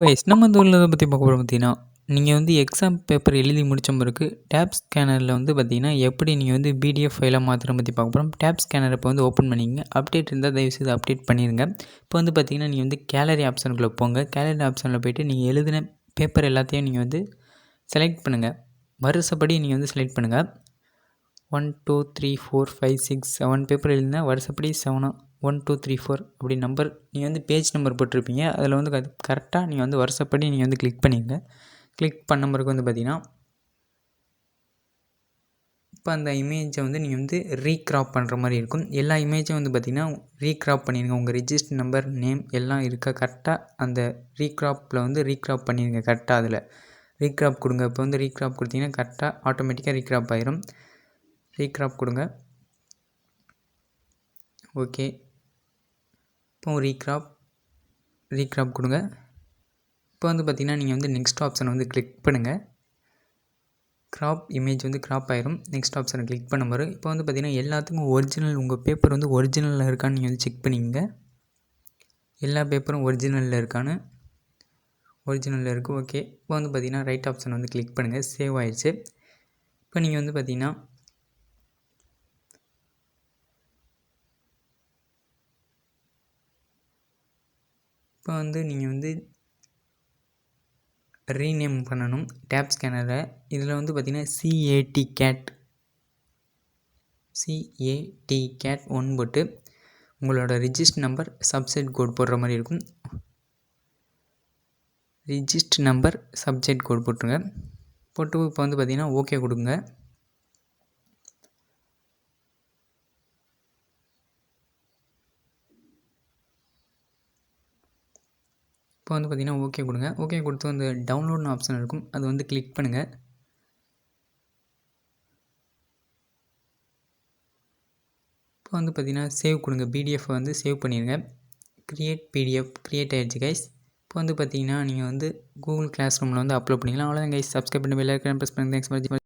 Guys நம்ம இந்த உள்ளதை பற்றி பார்க்க போகிறோம். பார்த்தீங்கன்னா நீங்கள் வந்து எக்ஸாம் பேப்பர் எழுதி முடித்த பிறகு டேப் ஸ்கேனரில் வந்து பார்த்தீங்கன்னா எப்படி நீங்கள் வந்து பிடிஎஃப் ஃபைலாக மாற்றுற பற்றி பார்க்க போகிறோம். டேப் ஸ்கேனர் இப்போ வந்து ஓப்பன் பண்ணிங்க. அப்டேட் இருந்தால் தயவுசெய்து அப்டேட் பண்ணிடுங்க. இப்போ வந்து பார்த்தீங்கன்னா நீங்கள் வந்து கேலரி ஆப்ஷனுக்குள்ளே போங்க. கேலரி ஆப்ஷனில் போய்ட்டு நீங்கள் எழுதின பேப்பர் எல்லாத்தையும் நீங்கள் வந்து செலக்ட் பண்ணுங்கள். வருஷப்படி நீங்கள் வந்து செலக்ட் பண்ணுங்கள். 1 2 3 4 5 6 7 பேப்பர் எழுதினா வருஷப்படி 7 1 2 3 4 அப்படி நம்பர் நீங்கள் வந்து பேஜ் நம்பர் போட்டிருப்பீங்க. அதில் வந்து கரெக்டாக நீங்கள் வந்து வருஷப்படி நீங்கள் வந்து கிளிக் பண்ணிங்க. கிளிக் பண்ண பிறகு வந்து பார்த்தீங்கன்னா இப்போ அந்த இமேஜை வந்து நீங்கள் வந்து ரீக்ராப் பண்ணுற மாதிரி இருக்கும். எல்லா இமேஜும் வந்து பார்த்திங்கன்னா ரீக்ராப் பண்ணிடுங்க. உங்கள் ரிஜிஸ்டர் நம்பர் நேம் எல்லாம் இருக்கா கரெக்டாக அந்த ரீக்ராப்பில் வந்து ரீக்ராப் பண்ணிடுங்க. கரெக்டாக அதில் ரீக்ராப் கொடுங்க. இப்போ வந்து ரீக்ராப் கொடுத்தீங்கன்னா கரெக்டாக ஆட்டோமேட்டிக்காக ரீக்ராப் ஆயிரும். ரீக்ராப் கொடுங்க. ஓகே, இப்போ ரீக்ராப் கொடுங்க. இப்போ வந்து பார்த்திங்கன்னா நீங்கள் வந்து நெக்ஸ்ட் ஆப்ஷனை வந்து கிளிக் பண்ணுங்கள். கிராப் இமேஜ் வந்து கிராப் ஆயிரும். நெக்ஸ்ட் ஆப்ஷனை கிளிக் பண்ண மாதிரி இப்போ வந்து பார்த்திங்கன்னா எல்லாத்துக்கும் ஒரிஜினல் உங்கள் பேப்பர் வந்து ஒரிஜினலில் இருக்கான்னு நீங்கள் வந்து செக் பண்ணிக்கங்க. எல்லா பேப்பரும் ஒரிஜினலில் இருக்கான்னு ஒரிஜினலில் இருக்குது. ஓகே, இப்போ வந்து பார்த்திங்கன்னா ரைட் ஆப்ஷன் வந்து கிளிக் பண்ணுங்கள். சேவ் ஆயிடுச்சு. இப்போ நீங்கள் வந்து பார்த்திங்கன்னா இப்போ வந்து நீங்கள் வந்து ரீநேம் பண்ணணும் டேப் ஸ்கேனரை. இதில் வந்து பார்த்திங்கன்னா CAT 1 போட்டு உங்களோட ரிஜிஸ்டர் நம்பர் சப்செட் கோட் போடுற மாதிரி இருக்கும். ரிஜிஸ்டர் நம்பர் சப்செட் கோட் போட்டுருங்க. போட்டு இப்போ வந்து பார்த்திங்கன்னா ஓகே கொடுங்க. இப்போ வந்து பார்த்திங்கன்னா ஓகே கொடுங்க. ஓகே கொடுத்து வந்து டவுன்லோட்னு ஆப்ஷன் இருக்கும். அது வந்து கிளிக் பண்ணுங்கள். இப்போ வந்து பார்த்திங்கன்னா சேவ் கொடுங்க. பிடிஎஃப் வந்து சேவ் பண்ணிடுங்க. பிடிஎஃப் கிரியேட் ஆகிடுச்சு கைஸ். இப்போ வந்து பார்த்திங்கன்னா நீங்கள் வந்து கூகுள் கிளாஸ் ரூமில் வந்து அப்லோட் பண்ணிக்கலாம். அவ்வளோதான் கைஸ். சப்ஸ்கிரைப் பண்ணி பெல் ஐகானை ப்ரெஸ் பண்ணுங்கள். Thanks for